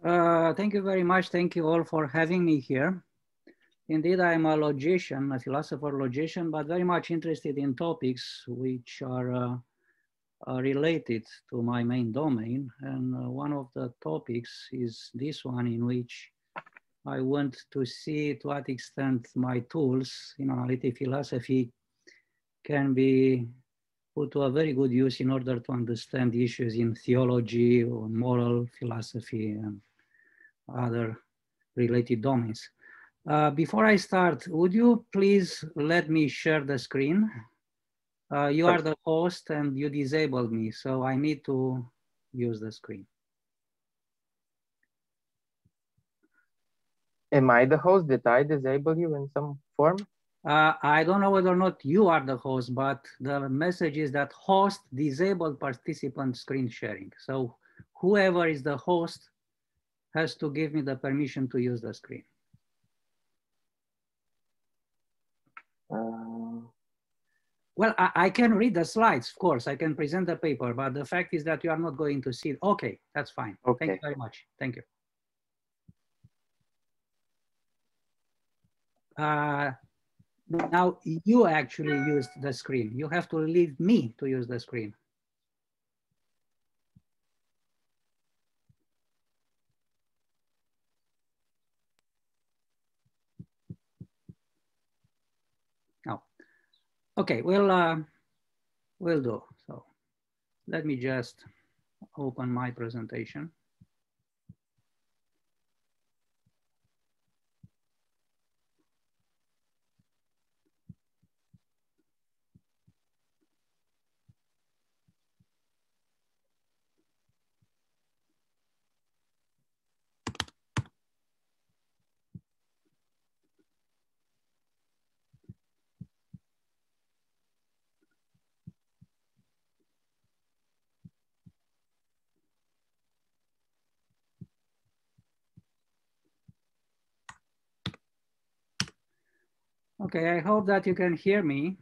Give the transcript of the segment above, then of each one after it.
Thank you very much. Thank you all for having me here. Indeed, I'm a logician, a philosopher logician, but very much interested in topics which are related to my main domain. And one of the topics is this one, in which I want to see to what extent my tools in analytic philosophy can be put to a very good use in order to understand issues in theology or moral philosophy and other related domains. Before I start, would you please let me share the screen? You are the host and you disabled me, so I need to use the screen. Am I the host? Did I disable you in some form? I don't know whether or not you are the host, but the message is that host disabled participant screen sharing. So whoever is the host has to give me the permission to use the screen. Well, I can read the slides, of course. I can present the paper, but the fact is that you are not going to see it. Okay, that's fine. Okay. Thank you very much. Thank you. Now you actually used the screen. You have to leave me to use the screen. No. Okay, we'll do. So let me just open my presentation. Okay, I hope that you can hear me.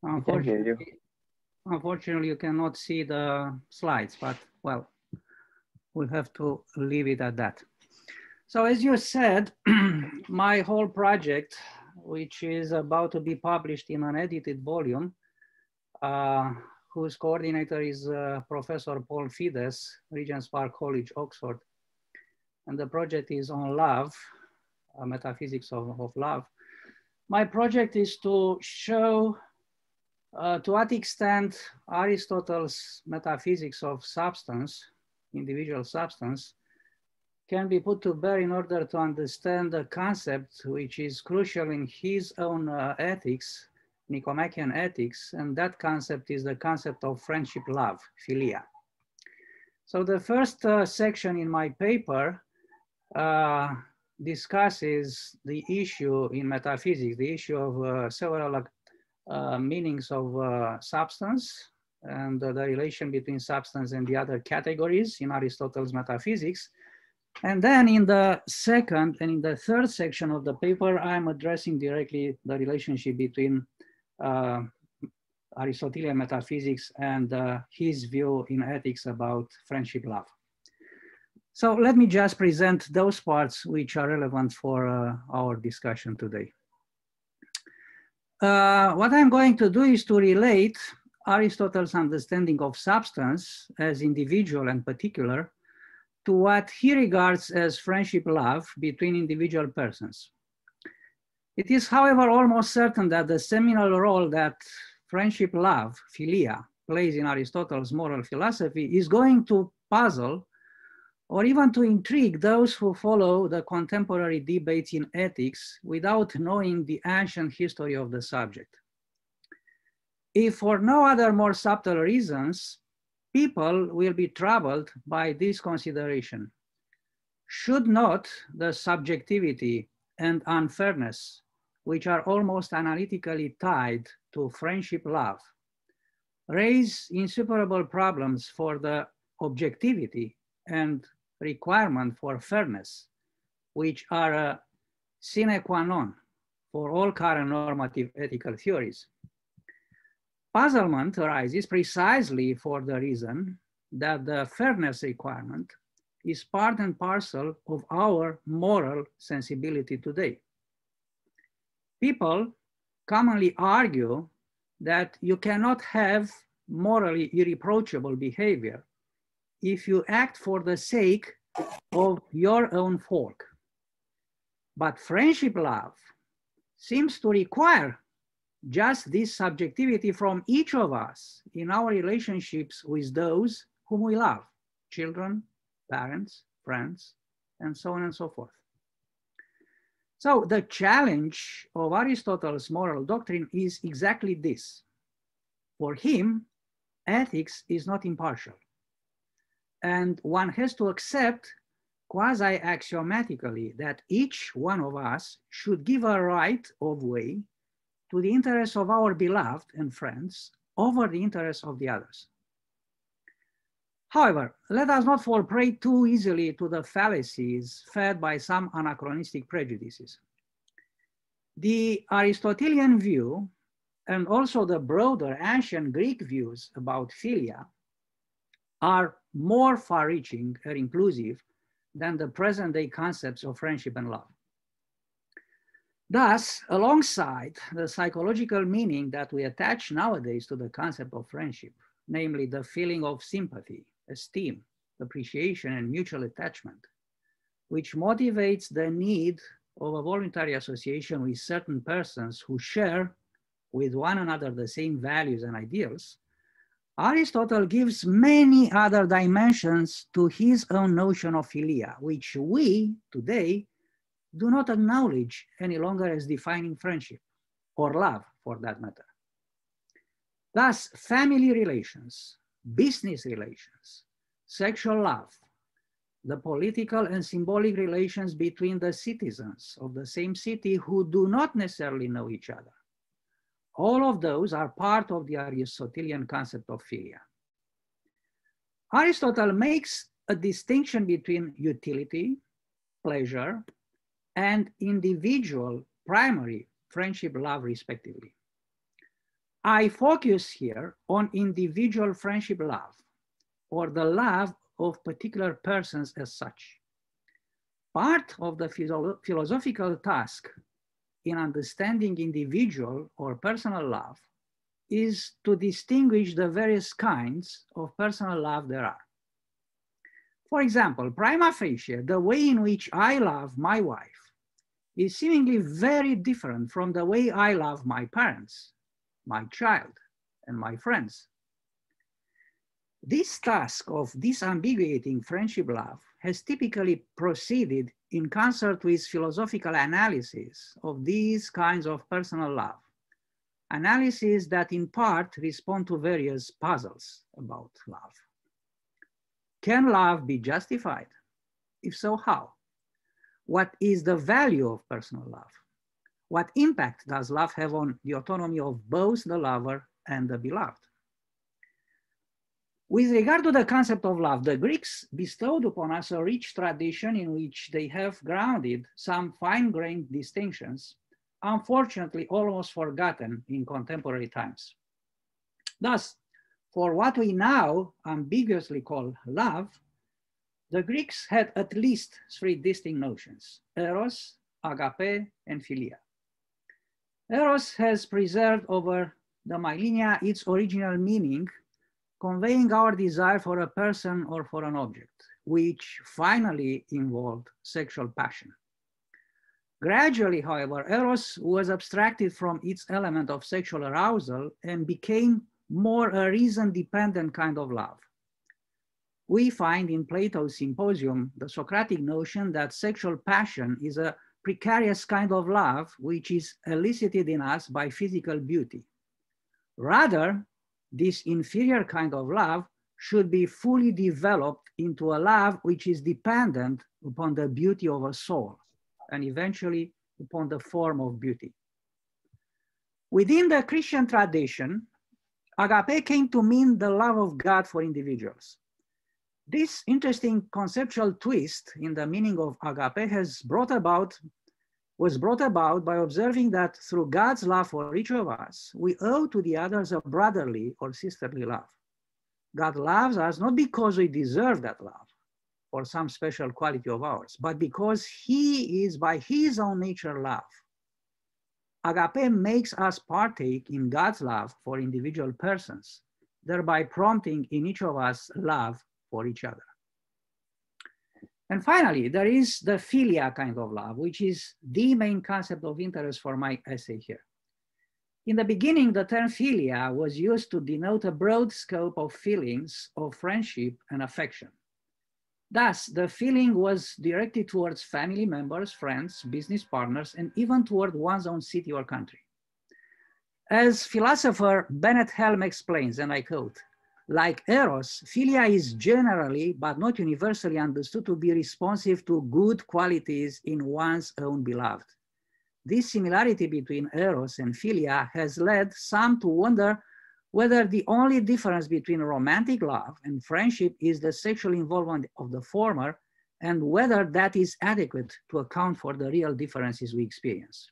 Unfortunately, you cannot see the slides, but well, we'll have to leave it at that. So as you said, my whole project, which is about to be published in an edited volume, whose coordinator is Professor Paul Fides, Regent's Park College, Oxford. And the project is on love, metaphysics of love. My project is to show to what extent Aristotle's metaphysics of substance, individual substance, can be put to bear in order to understand the concept which is crucial in his own ethics, Nicomachean ethics, and that concept is the concept of friendship love, Philia. So the first section in my paper discusses the issue in metaphysics, the issue of several meanings of substance and the relation between substance and the other categories in Aristotle's metaphysics. And then in the second and in the third section of the paper, I'm addressing directly the relationship between Aristotelian metaphysics and his view in ethics about friendship love. So let me just present those parts which are relevant for our discussion today. What I'm going to do is to relate Aristotle's understanding of substance as individual and particular to what he regards as friendship love between individual persons. It is, however, almost certain that the seminal role that friendship love, Philia, plays in Aristotle's moral philosophy is going to puzzle or even to intrigue those who follow the contemporary debates in ethics without knowing the ancient history of the subject. If for no other more subtle reasons, people will be troubled by this consideration. Should not the subjectivity and unfairness, which are almost analytically tied to friendship love, raise insuperable problems for the objectivity and requirement for fairness, which are a sine qua non for all current normative ethical theories? Puzzlement arises precisely for the reason that the fairness requirement is part and parcel of our moral sensibility today. People commonly argue that you cannot have morally irreproachable behavior if you act for the sake of your own folk. But friendship love seems to require just this subjectivity from each of us in our relationships with those whom we love, children, parents, friends, and so on and so forth. So the challenge of Aristotle's moral doctrine is exactly this. For him, ethics is not impartial. And one has to accept quasi-axiomatically that each one of us should give a right of way to the interests of our beloved and friends over the interests of the others. However, let us not fall prey too easily to the fallacies fed by some anachronistic prejudices. The Aristotelian view and also the broader ancient Greek views about philia are more far-reaching and inclusive than the present-day concepts of friendship and love. Thus, alongside the psychological meaning that we attach nowadays to the concept of friendship, namely the feeling of sympathy, esteem, appreciation, and mutual attachment, which motivates the need of a voluntary association with certain persons who share with one another the same values and ideals, Aristotle gives many other dimensions to his own notion of philia, which we today do not acknowledge any longer as defining friendship or love for that matter. Thus, family relations, business relations, sexual love, the political and symbolic relations between the citizens of the same city who do not necessarily know each other. All of those are part of the Aristotelian concept of philia. Aristotle makes a distinction between utility, pleasure, and individual primary friendship love, respectively. I focus here on individual friendship love, or the love of particular persons as such. Part of the philosophical task in understanding individual or personal love is to distinguish the various kinds of personal love there are. For example, prima facie, the way in which I love my wife is seemingly very different from the way I love my parents, my child, and my friends. This task of disambiguating friendship love has typically proceeded in concert with philosophical analysis of these kinds of personal love, analysis that in part respond to various puzzles about love. Can love be justified? If so, how? What is the value of personal love? What impact does love have on the autonomy of both the lover and the beloved? With regard to the concept of love, the Greeks bestowed upon us a rich tradition in which they have grounded some fine-grained distinctions, unfortunately almost forgotten in contemporary times. Thus, for what we now ambiguously call love, the Greeks had at least three distinct notions: eros, agape, and philia. Eros has preserved over the millennia its original meaning, conveying our desire for a person or for an object, which finally involved sexual passion. Gradually, however, eros was abstracted from its element of sexual arousal and became more a reason-dependent kind of love. We find in Plato's Symposium the Socratic notion that sexual passion is a precarious kind of love which is elicited in us by physical beauty. Rather, this inferior kind of love should be fully developed into a love which is dependent upon the beauty of a soul and eventually upon the form of beauty. Within the Christian tradition, agape came to mean the love of God for individuals. This interesting conceptual twist in the meaning of agape was brought about by observing that through God's love for each of us, we owe to the others a brotherly or sisterly love. God loves us not because we deserve that love, or some special quality of ours, but because he is by his own nature love. Agape makes us partake in God's love for individual persons, thereby prompting in each of us love for each other. And finally, there is the philia kind of love, which is the main concept of interest for my essay here. In the beginning, the term philia was used to denote a broad scope of feelings of friendship and affection. Thus, the feeling was directed towards family members, friends, business partners, and even toward one's own city or country. As philosopher Bennett Helm explains, and I quote, like eros, philia is generally, but not universally understood to be responsive to good qualities in one's own beloved. This similarity between eros and philia has led some to wonder whether the only difference between romantic love and friendship is the sexual involvement of the former, and whether that is adequate to account for the real differences we experience.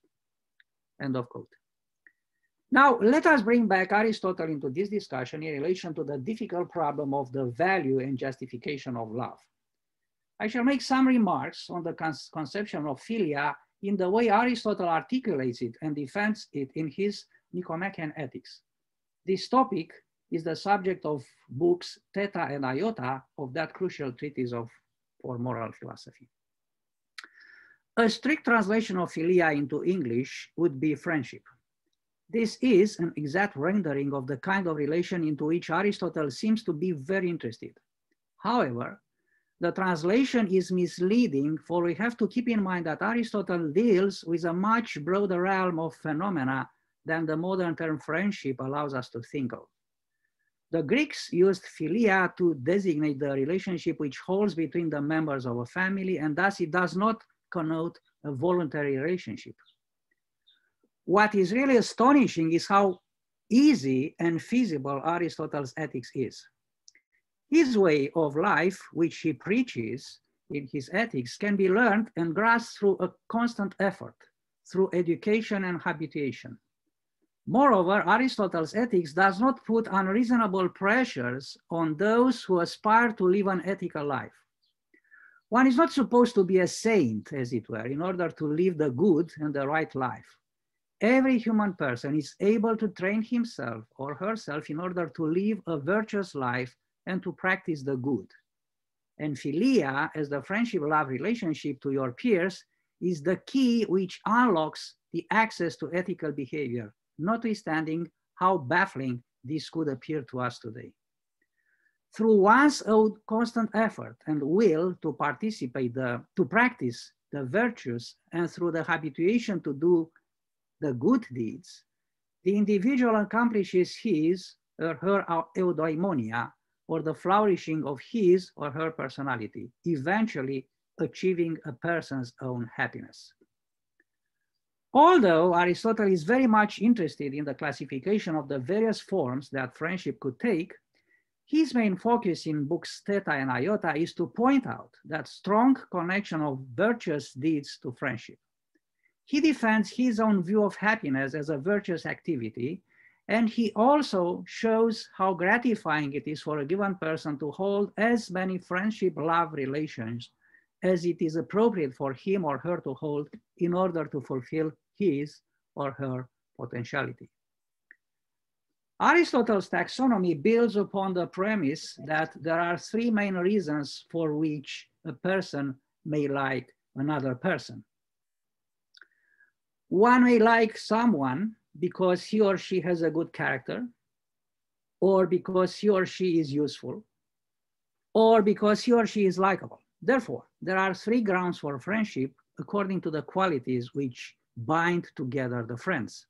End of quote. Now, let us bring back Aristotle into this discussion in relation to the difficult problem of the value and justification of love. I shall make some remarks on the conception of philia in the way Aristotle articulates it and defends it in his Nicomachean Ethics. This topic is the subject of books Theta and Iota of that crucial treatise for moral philosophy. A strict translation of philia into English would be friendship. This is an exact rendering of the kind of relation into which Aristotle seems to be very interested. However, the translation is misleading, for we have to keep in mind that Aristotle deals with a much broader realm of phenomena than the modern term friendship allows us to think of. The Greeks used philia to designate the relationship which holds between the members of a family, and thus it does not connote a voluntary relationship. What is really astonishing is how easy and feasible Aristotle's ethics is. His way of life, which he preaches in his ethics, can be learned and grasped through a constant effort, through education and habituation. Moreover, Aristotle's ethics does not put unreasonable pressures on those who aspire to live an ethical life. One is not supposed to be a saint, as it were, in order to live the good and the right life. Every human person is able to train himself or herself in order to live a virtuous life and to practice the good. And philia, as the friendship-love relationship to your peers, is the key which unlocks the access to ethical behavior, notwithstanding how baffling this could appear to us today. Through one's own constant effort and will to practice the virtues, and through the habituation to do the good deeds, the individual accomplishes his or her eudaimonia, or the flourishing of his or her personality, eventually achieving a person's own happiness. Although Aristotle is very much interested in the classification of the various forms that friendship could take, his main focus in books Theta and Iota is to point out that strong connection of virtuous deeds to friendship. He defends his own view of happiness as a virtuous activity, and he also shows how gratifying it is for a given person to hold as many friendship-love relations as it is appropriate for him or her to hold in order to fulfill his or her potentiality. Aristotle's taxonomy builds upon the premise that there are three main reasons for which a person may like another person. One may like someone because he or she has a good character, or because he or she is useful, or because he or she is likable. Therefore, there are three grounds for friendship according to the qualities which bind together the friends.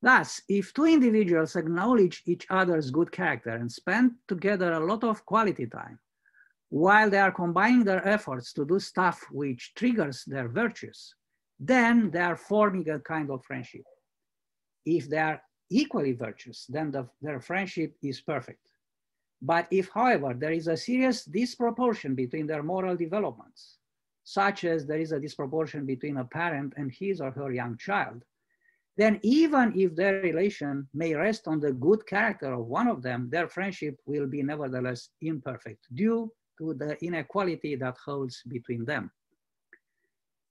Thus, if two individuals acknowledge each other's good character and spend together a lot of quality time, while they are combining their efforts to do stuff which triggers their virtues, then they are forming a kind of friendship. If they are equally virtuous, then their friendship is perfect. But if, however, there is a serious disproportion between their moral developments, such as there is a disproportion between a parent and his or her young child, then even if their relation may rest on the good character of one of them, their friendship will be nevertheless imperfect due to the inequality that holds between them.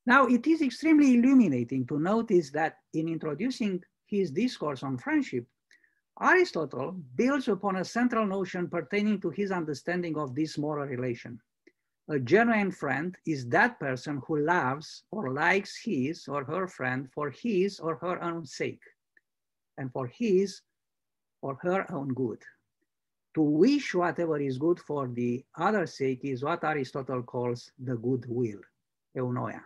Now, it is extremely illuminating to notice that in introducing his discourse on friendship, Aristotle builds upon a central notion pertaining to his understanding of this moral relation. A genuine friend is that person who loves or likes his or her friend for his or her own sake and for his or her own good. To wish whatever is good for the other's sake is what Aristotle calls the goodwill, eunoia.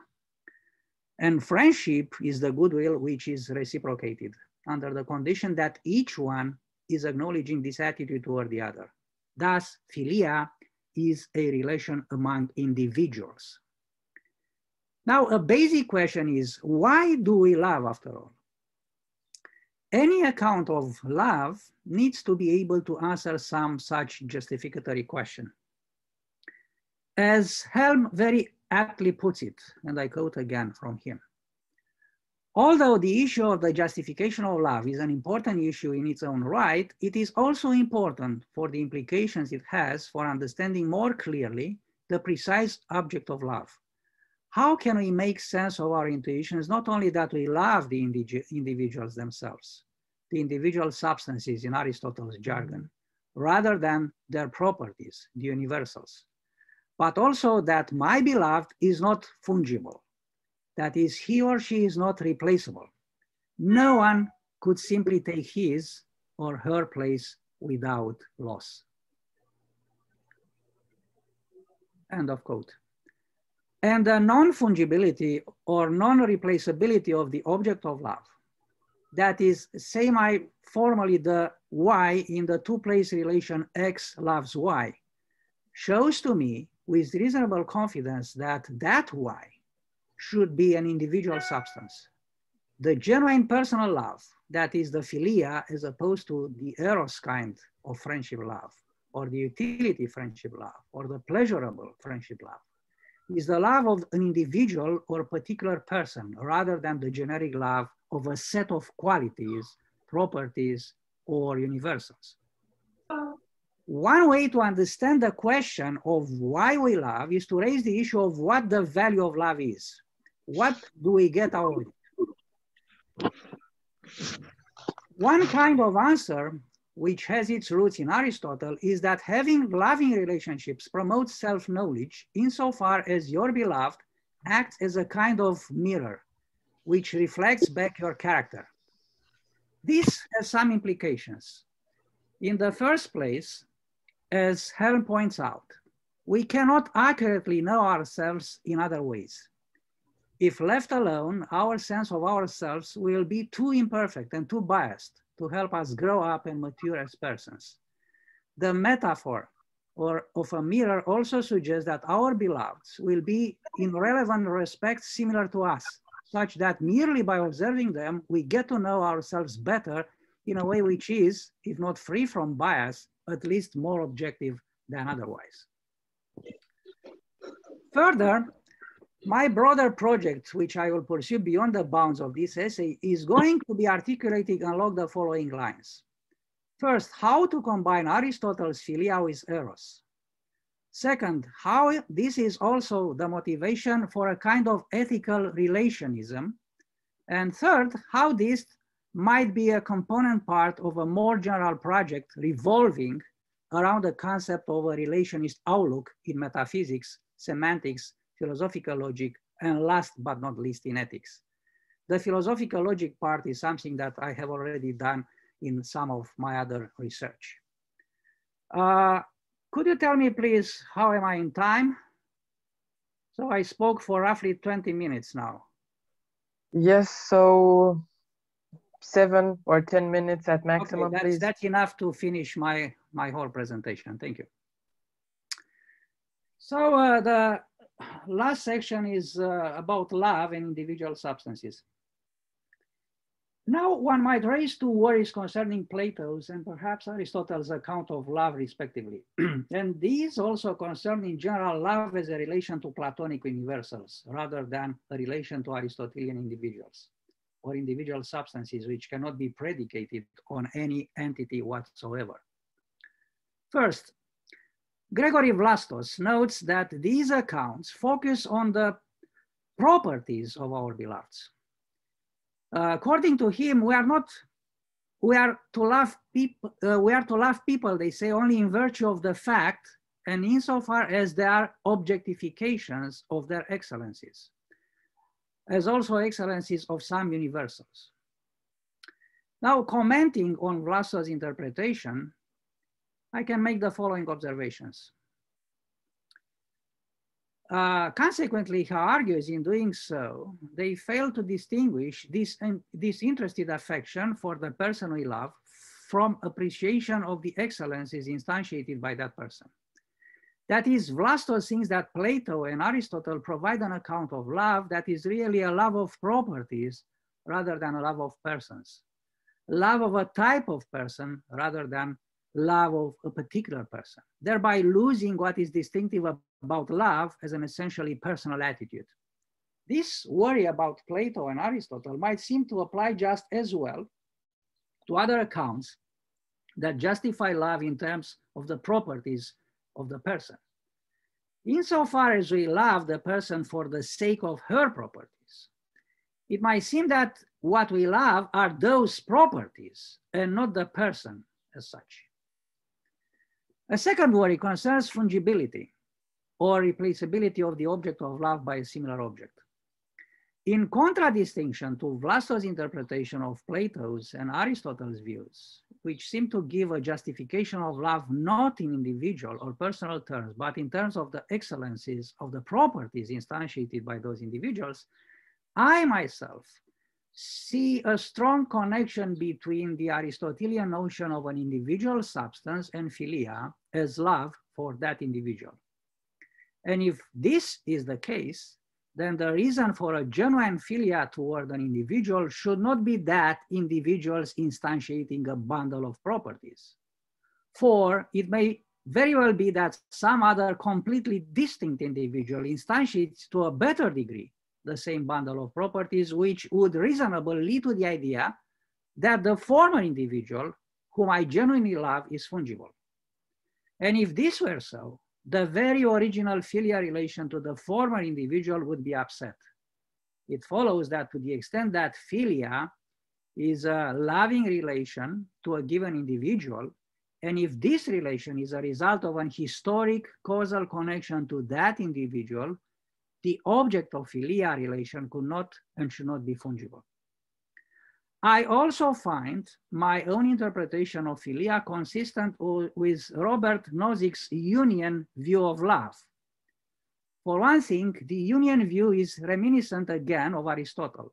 And friendship is the goodwill which is reciprocated under the condition that each one is acknowledging this attitude toward the other. Thus, philia is a relation among individuals. Now, a basic question is, why do we love after all? Any account of love needs to be able to answer some such justificatory question. As Helm very aptly puts it, and I quote again from him, although the issue of the justification of love is an important issue in its own right, it is also important for the implications it has for understanding more clearly the precise object of love. How can we make sense of our intuitions, not only that we love the individuals themselves, the individual substances in Aristotle's jargon, rather than their properties, the universals, but also that my beloved is not fungible. That is, he or she is not replaceable. No one could simply take his or her place without loss. End of quote. And the non-fungibility or non-replaceability of the object of love, that is, formally the y in the two-place relation x loves y, shows to me with reasonable confidence that that y should be an individual substance. The genuine personal love, that is the philia, as opposed to the eros kind of friendship love, or the utility friendship love, or the pleasurable friendship love, is the love of an individual or particular person, rather than the generic love of a set of qualities, properties, or universals. One way to understand the question of why we love is to raise the issue of what the value of love is. What do we get out of it? One kind of answer, which has its roots in Aristotle, is that having loving relationships promotes self-knowledge insofar as your beloved acts as a kind of mirror, which reflects back your character. This has some implications. In the first place, as Helm points out, we cannot accurately know ourselves in other ways. If left alone, our sense of ourselves will be too imperfect and too biased to help us grow up and mature as persons. The metaphor of a mirror also suggests that our beloveds will be in relevant respects similar to us, such that merely by observing them, we get to know ourselves better in a way which is, if not free from bias, at least more objective than otherwise. Further, my broader project, which I will pursue beyond the bounds of this essay, is going to be articulated along the following lines. First, how to combine Aristotle's philia with eros. Second, how this is also the motivation for a kind of ethical relationism. And third, how this might be a component part of a more general project revolving around the concept of a relationist outlook in metaphysics, semantics, philosophical logic, and last but not least in ethics. The philosophical logic part is something that I have already done in some of my other research. Could you tell me please, how am I in time? So I spoke for roughly 20 minutes now. Yes, so 7 or 10 minutes at maximum, okay, please. That's enough to finish my whole presentation. Thank you. So the last section is about love and individual substances. Now one might raise two worries concerning Plato's and perhaps Aristotle's account of love respectively. And these also concern in general love as a relation to Platonic universals rather than a relation to Aristotelian individuals or individual substances which cannot be predicated on any entity whatsoever. First, Gregory Vlastos notes that these accounts focus on the properties of our beloveds. According to him, we are to love people, they say, only in virtue of the fact and insofar as they are objectifications of their excellencies, as also excellencies of some universals. Now, commenting on Vlastos' interpretation, I can make the following observations. Consequently, he argues in doing so, they fail to distinguish this disinterested affection for the person we love from appreciation of the excellences instantiated by that person. That is, Vlastos thinks that Plato and Aristotle provide an account of love that is really a love of properties rather than a love of persons, love of a type of person rather than love of a particular person, thereby losing what is distinctive about love as an essentially personal attitude. This worry about Plato and Aristotle might seem to apply just as well to other accounts that justify love in terms of the properties of the person. Insofar as we love the person for the sake of her properties, it might seem that what we love are those properties and not the person as such. A second worry concerns fungibility or replaceability of the object of love by a similar object. In contradistinction to Vlastos' interpretation of Plato's and Aristotle's views, which seem to give a justification of love not in individual or personal terms, but in terms of the excellencies of the properties instantiated by those individuals, I myself see a strong connection between the Aristotelian notion of an individual substance and philia as love for that individual. And if this is the case, then the reason for a genuine philia toward an individual should not be that individuals instantiating a bundle of properties. For it may very well be that some other completely distinct individual instantiates to a better degree the same bundle of properties, which would reasonably lead to the idea that the former individual whom I genuinely love is fungible. And if this were so, the very original philia relation to the former individual would be upset. It follows that to the extent that philia is a loving relation to a given individual, and if this relation is a result of an historic causal connection to that individual, the object of philia relation could not and should not be fungible. I also find my own interpretation of philia consistent with Robert Nozick's union view of love. For one thing, the union view is reminiscent again of Aristotle.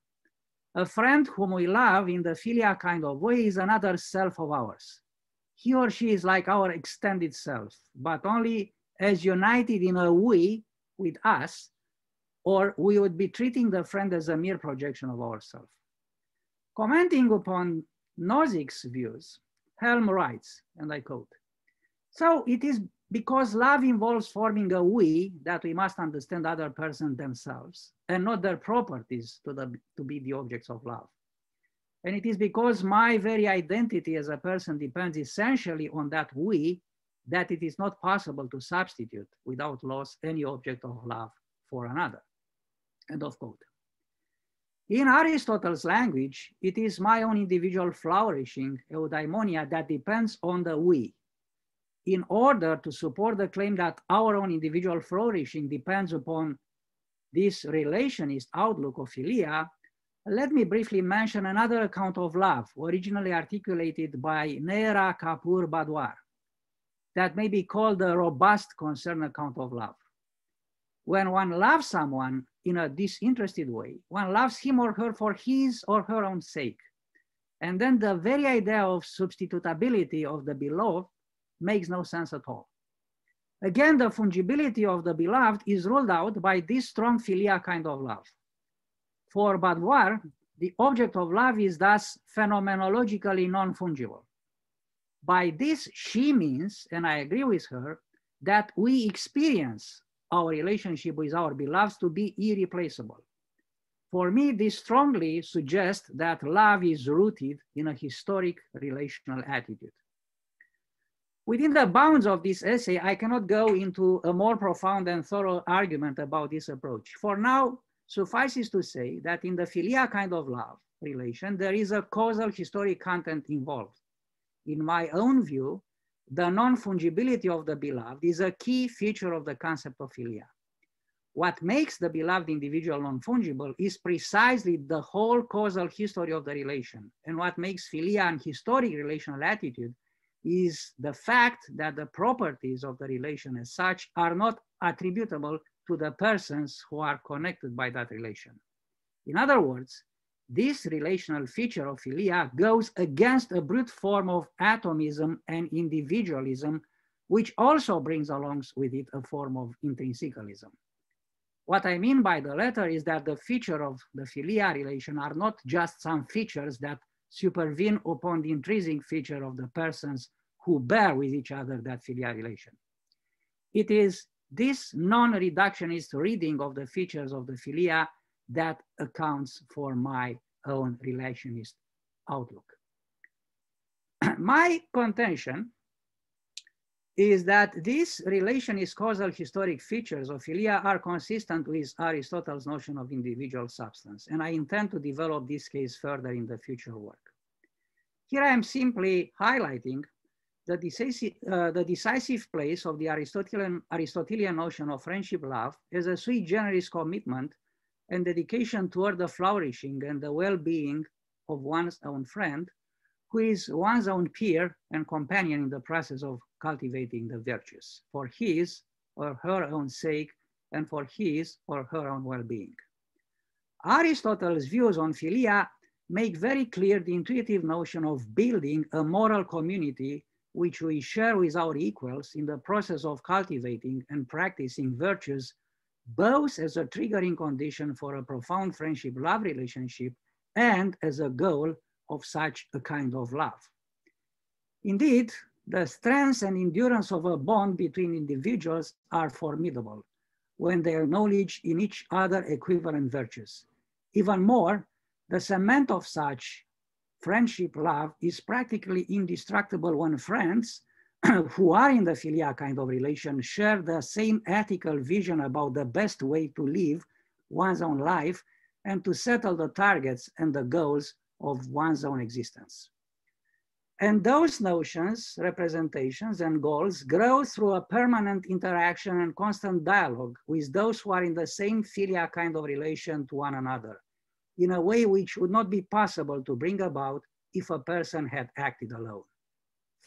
A friend whom we love in the philia kind of way is another self of ours. He or she is like our extended self, but only as united in a we with us, or we would be treating the friend as a mere projection of ourselves. Commenting upon Nozick's views, Helm writes, and I quote, "So it is because love involves forming a we that we must understand other persons themselves and not their properties to be the objects of love. And it is because my very identity as a person depends essentially on that we that it is not possible to substitute without loss any object of love for another." End of quote. In Aristotle's language, it is my own individual flourishing, eudaimonia, that depends on the we. In order to support the claim that our own individual flourishing depends upon this relationist outlook of philia, let me briefly mention another account of love, originally articulated by Nera Kapoor Badwar, that may be called the robust concern account of love. When one loves someone in a disinterested way, one loves him or her for his or her own sake. And then the very idea of substitutability of the beloved makes no sense at all. Again, the fungibility of the beloved is ruled out by this strong philia kind of love. For Badwar, the object of love is thus phenomenologically non-fungible. By this, she means, and I agree with her, that we experience our relationship with our beloveds to be irreplaceable. For me, this strongly suggests that love is rooted in a historic relational attitude. Within the bounds of this essay, I cannot go into a more profound and thorough argument about this approach. For now, suffices to say that in the philia kind of love relation, there is a causal historic content involved. In my own view, the non-fungibility of the beloved is a key feature of the concept of philia. What makes the beloved individual non-fungible is precisely the whole causal history of the relation. And what makes philia an historic relational attitude is the fact that the properties of the relation as such are not attributable to the persons who are connected by that relation. In other words, this relational feature of philia goes against a brute form of atomism and individualism, which also brings along with it a form of intrinsicalism. What I mean by the latter is that the feature of the philia relation are not just some features that supervene upon the intrinsic feature of the persons who bear with each other that philia relation. It is this non-reductionist reading of the features of the philia that accounts for my own relationist outlook. My contention is that these relationist causal historic features of philia are consistent with Aristotle's notion of individual substance, and I intend to develop this case further in the future work. Here I am simply highlighting the decisive place of the Aristotelian notion of friendship love as a sui generis commitment and dedication toward the flourishing and the well-being of one's own friend, who is one's own peer and companion in the process of cultivating the virtues for his or her own sake and for his or her own well-being. Aristotle's views on philia make very clear the intuitive notion of building a moral community which we share with our equals in the process of cultivating and practicing virtues, both as a triggering condition for a profound friendship-love relationship and as a goal of such a kind of love. Indeed, the strength and endurance of a bond between individuals are formidable when they acknowledge in each other equivalent virtues. Even more, the cement of such friendship love is practically indestructible when friends who are in the philia kind of relation share the same ethical vision about the best way to live one's own life and to settle the targets and the goals of one's own existence. And those notions, representations, and goals grow through a permanent interaction and constant dialogue with those who are in the same philia kind of relation to one another, in a way which would not be possible to bring about if a person had acted alone.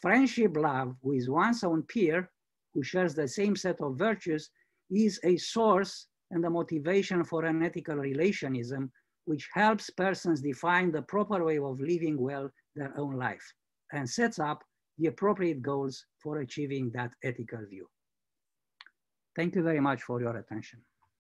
Friendship love with one's own peer, who shares the same set of virtues, is a source and a motivation for an ethical relationism, which helps persons define the proper way of living well their own life and sets up the appropriate goals for achieving that ethical view. Thank you very much for your attention.